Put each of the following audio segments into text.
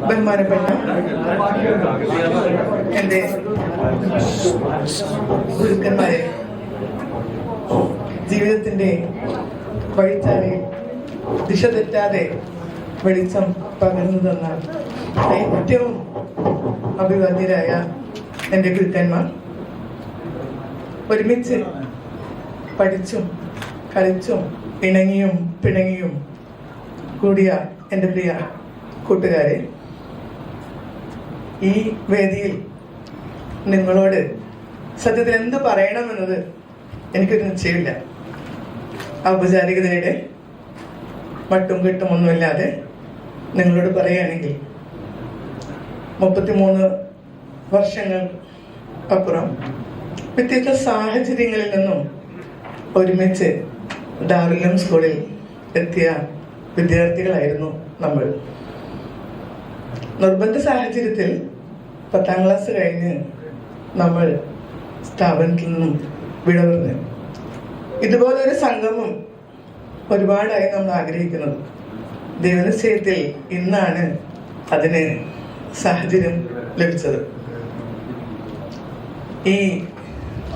ബഹുമാനപ്പെട്ട എൻ്റെ ഗുരുക്കന്മാരെ, ജീവിതത്തിൻ്റെ വഴിത്താരയിൽ ദിശ തെറ്റാതെ വെളിച്ചം പകർന്നു തന്ന ഏറ്റവും അഭിവാദ്യരായ എൻ്റെ ഗുരുക്കന്മാർ, ഒരുമിച്ച് പഠിച്ചും കളിച്ചും ഇണങ്ങിയും പിണങ്ങിയും കൂടിയ എൻ്റെ പ്രിയ കൂട്ടുകാരെ, ഈ വേദിയിൽ നിങ്ങളോട് സത്യത്തിൽ എന്ത് പറയണമെന്നത് എനിക്കൊരു നിശ്ചയമില്ല. ഔപചാരികതയുടെ മട്ടും കെട്ടും ഒന്നുമില്ലാതെ നിങ്ങളോട് പറയുകയാണെങ്കിൽ 33 വർഷങ്ങൾ അപ്പുറം വ്യത്യസ്ത സാഹചര്യങ്ങളിൽ നിന്നും ഒരുമിച്ച് ദാറുൽ സ്കൂളിൽ എത്തിയ വിദ്യാർത്ഥികളായിരുന്നു നമ്മൾ. നിർബന്ധ സാഹചര്യത്തിൽ 10ാം ക്ലാസ് കഴിഞ്ഞ് നമ്മൾ സ്ഥാപനത്തിൽ നിന്നും വിട പറഞ്ഞു. ഇതുപോലൊരു സംഗമം ഒരുപാടായി നമ്മൾ ആഗ്രഹിക്കുന്നത്. ദൈവനിശ്ചയത്തിൽ ഇന്നാണ് അതിന് സാഹചര്യം ലഭിച്ചത്. ഈ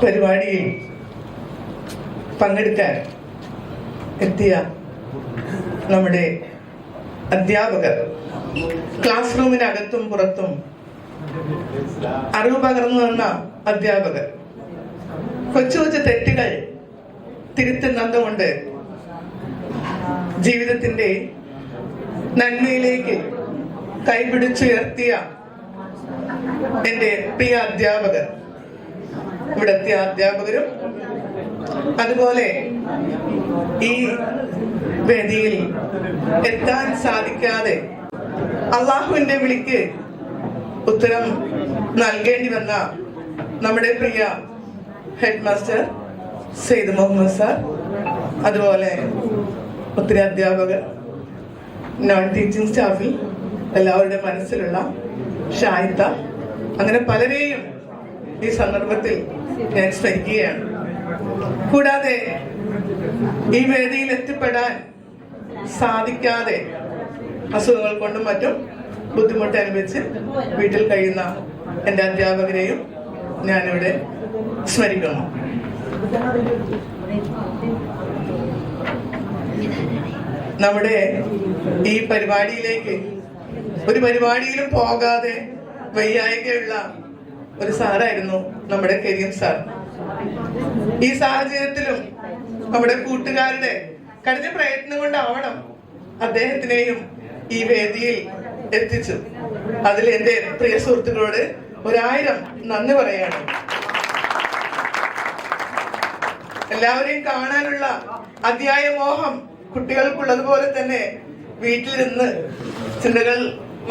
പരിപാടിയിൽ പങ്കെടുക്കാൻ എത്തിയ നമ്മുടെ അധ്യാപകർ, ക്ലാസ് റൂമിനകത്തും പുറത്തും അറിവ് പകർന്നു തന്ന അധ്യാപകർ, കൊച്ചു കൊച്ചു തെറ്റുകൾ തിരുത്തുന്നതുകൊണ്ട് ജീവിതത്തിന്റെ നന്മയിലേക്ക് കൈപിടിച്ചുയർത്തിയ എൻ്റെ പ്രിയ അധ്യാപകർ, ഇവിടെത്തിയ അധ്യാപകരും, അതുപോലെ ഈ വേദിയിൽ എത്താൻ സാധിക്കാതെ അള്ളാഹുവിന്റെ വിളിക്ക് ഉത്തരം നൽകേണ്ടി വന്ന നമ്മുടെ പ്രിയ headmaster Sayed Muhammad sir, അതുപോലെ ഒത്തിരി അധ്യാപകർ, നോൺ ടീച്ചിങ് സ്റ്റാഫിൽ എല്ലാവരുടെ മനസ്സിലുള്ള ഷായിത്ത, അങ്ങനെ പലരെയും ഈ സന്ദർഭത്തിൽ ഞാൻ സ്മരിക്കുകയാണ്. കൂടാതെ ഈ വേദിയിൽ എത്തിപ്പെടാൻ സാധിക്കാതെ അസുഖങ്ങൾ കൊണ്ടും മറ്റും ബുദ്ധിമുട്ട് അനുഭവിച്ച് വീട്ടിൽ കഴിയുന്ന എൻ്റെ അധ്യാപകരെയും ഞാനിവിടെ സ്മരിക്കുന്നു. നമ്മുടെ ഈ പരിപാടിയിലേക്ക് ഒരു പരിപാടിയിലും പോകാതെ വയ്യായികയുള്ള ഒരു സാറായിരുന്നു നമ്മുടെ കരീം സാർ. ഈ സാഹചര്യത്തിലും നമ്മുടെ കൂട്ടുകാരുടെ കഠിന പ്രയത്നം കൊണ്ടാവണം അദ്ദേഹത്തിനെയും ഈ വേദിയിൽ എത്തിച്ചു. അതിൽ എൻ്റെ പ്രിയ സുഹൃത്തുക്കളോട് 1000 നന്ദി പറയാണ്. എല്ലാവരെയും കാണാനുള്ള അതിയായ മോഹം കുട്ടികൾക്കുള്ളതുപോലെ തന്നെ വീട്ടിലിരുന്ന് ചിന്തകൾ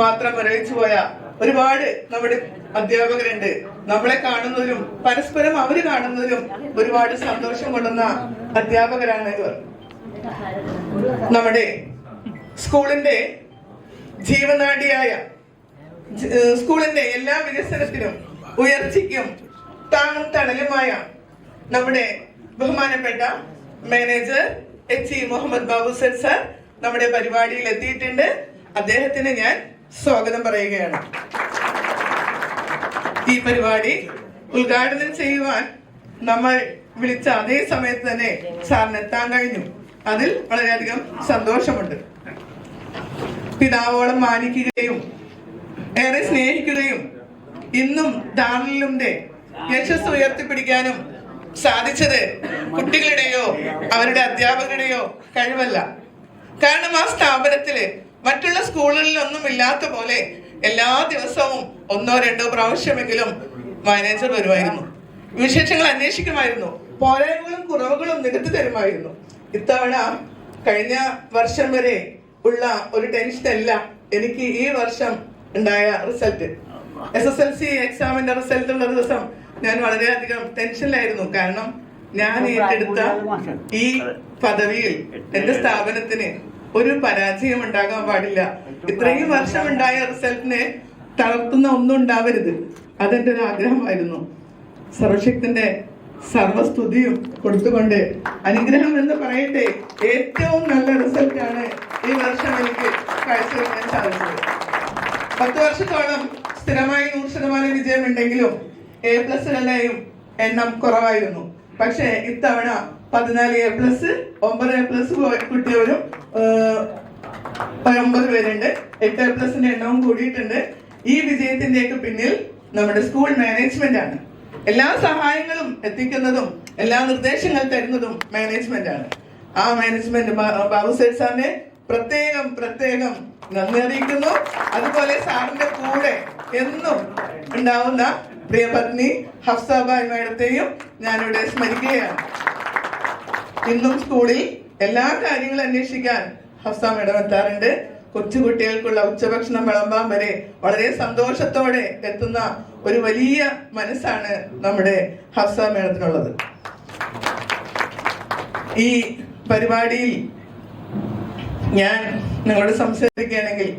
മാത്രം വരവിച്ചു പോയ ഒരുപാട് നമ്മുടെ അധ്യാപകരുണ്ട്. നമ്മളെ കാണുന്നതിലും പരസ്പരം അവര് കാണുന്നതിലും ഒരുപാട് സന്തോഷം കൊള്ളുന്ന അധ്യാപകരാണ് ഇവർ. നമ്മുടെ സ്കൂളിന്റെ ജീവനാഡിയായ, സ്കൂളിന്റെ എല്ലാ വികസനത്തിനും ഉയർച്ചയ്ക്കും താങ്ങും തണലുമായ നമ്മുടെ ബഹുമാനപ്പെട്ട manager H Muhammad Babu sir നമ്മുടെ പരിപാടിയിൽ എത്തിയിട്ടുണ്ട്. അദ്ദേഹത്തിന് ഞാൻ സ്വാഗതം പറയുകയാണ്. ഈ പരിപാടി ഉദ്ഘാടനം ചെയ്യുവാൻ നമ്മൾ വിളിച്ച അതേ സമയത്ത് തന്നെ സാറിന് എത്താൻ കഴിഞ്ഞു. അതിൽ വളരെയധികം സന്തോഷമുണ്ട്. പിതാവോളം മാനിക്കുകയും ഏറെ സ്നേഹിക്കുകയും ഇന്നും ദാറുലിന്റെ യശസ് ഉയർത്തിപ്പിടിക്കാനും സാധിച്ചത് കുട്ടികളുടെയോ അവരുടെ അധ്യാപകരുടെയോ കഴിവല്ല. കാരണം ആ സ്ഥാപനത്തില് മറ്റുള്ള സ്കൂളുകളിലൊന്നും ഇല്ലാത്ത പോലെ എല്ലാ ദിവസവും 1-2 പ്രാവശ്യമെങ്കിലും മാനേജർ വരുമായിരുന്നു. വിശേഷങ്ങൾ അന്വേഷിക്കുമായിരുന്നു. പോരായ്മകളും കുറവുകളും നികത്തി തരുമായിരുന്നു. ഇത്തവണ കഴിഞ്ഞ വർഷം വരെ ഉള്ള ഒരു ടെൻഷനല്ല എനിക്ക് ഈ വർഷം ഉണ്ടായ റിസൾട്ട്. SSLC എക്സാമിന്റെ റിസൾട്ട് ഉള്ള ദിവസം ഞാൻ വളരെയധികം ടെൻഷനിലായിരുന്നു. കാരണം ഞാൻ ഏറ്റെടുത്ത ഈ പദവിയിൽ എന്റെ സ്ഥാപനത്തിന് ഒരു പരാജയം ഉണ്ടാകാൻ പാടില്ല. ഇത്രയും വർഷം ഉണ്ടായ റിസൾട്ടിനെ തളർത്തുന്ന ഒന്നും ഉണ്ടാവരുത്. അതെന്റെ ഒരു ആഗ്രഹമായിരുന്നു. സർവശക്തന്റെ സർവസ്തുതിയും കൊടുത്തുകൊണ്ട് അനുഗ്രഹം എന്ന് പറയട്ടെ, ഏറ്റവും നല്ല റിസൾട്ടാണ് ഈ വർഷം എനിക്ക് കാഴ്ചവെക്കാൻ സാധിച്ചത്. 10 വർഷത്തോളം സ്ഥിരമായി 100% വിജയമുണ്ടെങ്കിലും A+കളുടെയും എണ്ണം കുറവായിരുന്നു. പക്ഷേ ഇത്തവണ 14 A+, 9 A+ കിട്ടിയവരും 9 പേരുണ്ട്. 8 A+ന്റെ എണ്ണവും കൂടിയിട്ടുണ്ട്. ഈ വിജയത്തിന്റെയൊക്കെ പിന്നിൽ നമ്മുടെ സ്കൂൾ മാനേജ്മെന്റ് ആണ്. എല്ലാ സഹായങ്ങളും എത്തിക്കുന്നതും എല്ലാ നിർദ്ദേശങ്ങൾ തരുന്നതും മാനേജ്മെന്റ് ആണ്. ആ മാനേജ്മെന്റ് ബാബു സേഠ് സാറിനെ പ്രത്യേകം നന്ദി അറിയിക്കുന്നു. അതുപോലെ സാറിന്റെ കൂടെ എന്നും ഉണ്ടാവുന്ന പ്രിയപത്നി ഹഫ്സാബായ് മാഡത്തെയും ഞാനിവിടെ സ്മരിക്കുകയാണ്. ഇന്നും സ്കൂളിൽ എല്ലാ കാര്യങ്ങളും അന്വേഷിക്കാൻ ഹഫ്സ മാഡം എത്താറുണ്ട്. കൊച്ചുകുട്ടികൾക്കുള്ള ഉച്ചഭക്ഷണം വിളമ്പാൻ വരെ വളരെ സന്തോഷത്തോടെ എത്തുന്ന ഒരു വലിയ മനസ്സാണ് നമ്മുടെ ഹഫ്സ മാഡത്തിനുള്ളത്. ഈ പരിപാടിയിൽ ഞാൻ നിങ്ങളോട് സംസാരിക്കുകയാണെങ്കിൽ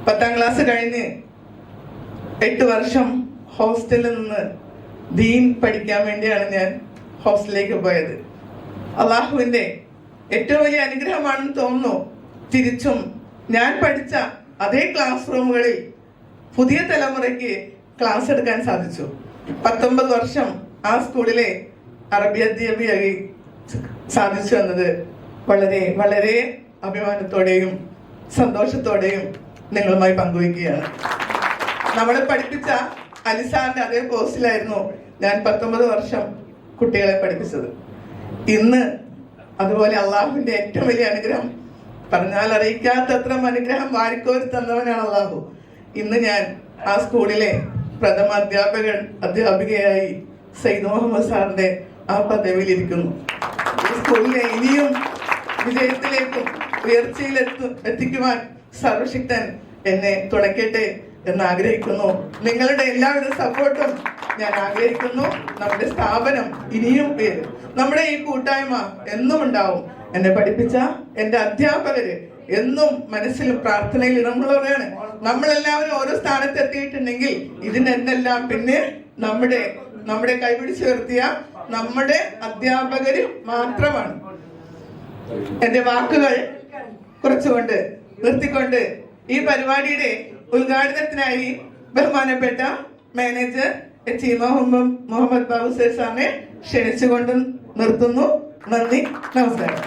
10ാം ക്ലാസ് കഴിഞ്ഞ് 8 വർഷം ഹോസ്റ്റലിൽ നിന്ന് ദീൻ പഠിക്കാൻ വേണ്ടിയാണ് ഞാൻ ഹോസ്റ്റലിലേക്ക് പോയത്. അള്ളാഹുവിന്റെ ഏറ്റവും വലിയ അനുഗ്രഹമാണെന്ന് തോന്നുന്നു. തിരിച്ചും ഞാൻ പഠിച്ച അതേ ക്ലാസ് റൂമുകളിൽ പുതിയ തലമുറയ്ക്ക് ക്ലാസ് എടുക്കാൻ സാധിച്ചു. 19 വർഷം ആ സ്കൂളിലെ അറബി അധ്യാപികയായി സാധിച്ചു എന്നത് വളരെ അഭിമാനത്തോടെയും സന്തോഷത്തോടെയും നിങ്ങളുമായി പങ്കുവയ്ക്കുകയാണ്. നമ്മളെ പഠിപ്പിച്ച അലിസാറിന്റെ അതേ കോഴ്സിലായിരുന്നു ഞാൻ 19 വർഷം കുട്ടികളെ പഠിപ്പിച്ചത്. ഇന്ന് അതുപോലെ അള്ളാഹുവിന്റെ ഏറ്റവും വലിയ അനുഗ്രഹം, പറഞ്ഞാൽ അറിയിക്കാത്തത്ര അനുഗ്രഹം വാരിക്കോരി തന്നവനാണ് അള്ളാഹു. ഇന്ന് ഞാൻ ആ സ്കൂളിലെ പ്രഥമ അധ്യാപികയായി സയ്യിദ് മുഹമ്മദ് സാറിന്റെ ആ പദവിയിലിരിക്കുന്നു. ഈ സ്കൂളിനെ ഇനിയും വിജയത്തിലേക്കും എത്തിക്കുവാൻ സർവശക്തൻ എന്നെ തുണയ്ക്കട്ടെ എന്ന് ആഗ്രഹിക്കുന്നു. നിങ്ങളുടെ എല്ലാവരുടെ സപ്പോർട്ടും ഞാൻ ആഗ്രഹിക്കുന്നു. നമ്മുടെ സ്ഥാപനം ഇനിയും നമ്മുടെ ഈ കൂട്ടായ്മ എന്നും ഉണ്ടാവും. എന്നെ പഠിപ്പിച്ച എന്റെ അധ്യാപകര് എന്നും മനസ്സിൽ പ്രാർത്ഥനയിൽ ഇടമുള്ളവരാണ്. നമ്മളെല്ലാവരും ഓരോ സ്ഥാനത്ത് എത്തിയിട്ടുണ്ടെങ്കിൽ ഇതിനെല്ലാം പിന്നെ നമ്മുടെ കൈപിടിച്ച് ഉയർത്തിയ നമ്മുടെ അധ്യാപകര് മാത്രമാണ്. എന്റെ വാക്കുകൾ കുറച്ചുകൊണ്ട് നിർത്തിക്കൊണ്ട് ഈ പരിപാടിയുടെ ഉദ്ഘാടനത്തിനായി ബഹുമാനപ്പെട്ട മാനേജർ എച്ച് മുഹമ്മദ് ബാബു സേഠ് സാറിനെ ക്ഷണിച്ചുകൊണ്ട് നിർത്തുന്നു. നന്ദി, നമസ്കാരം.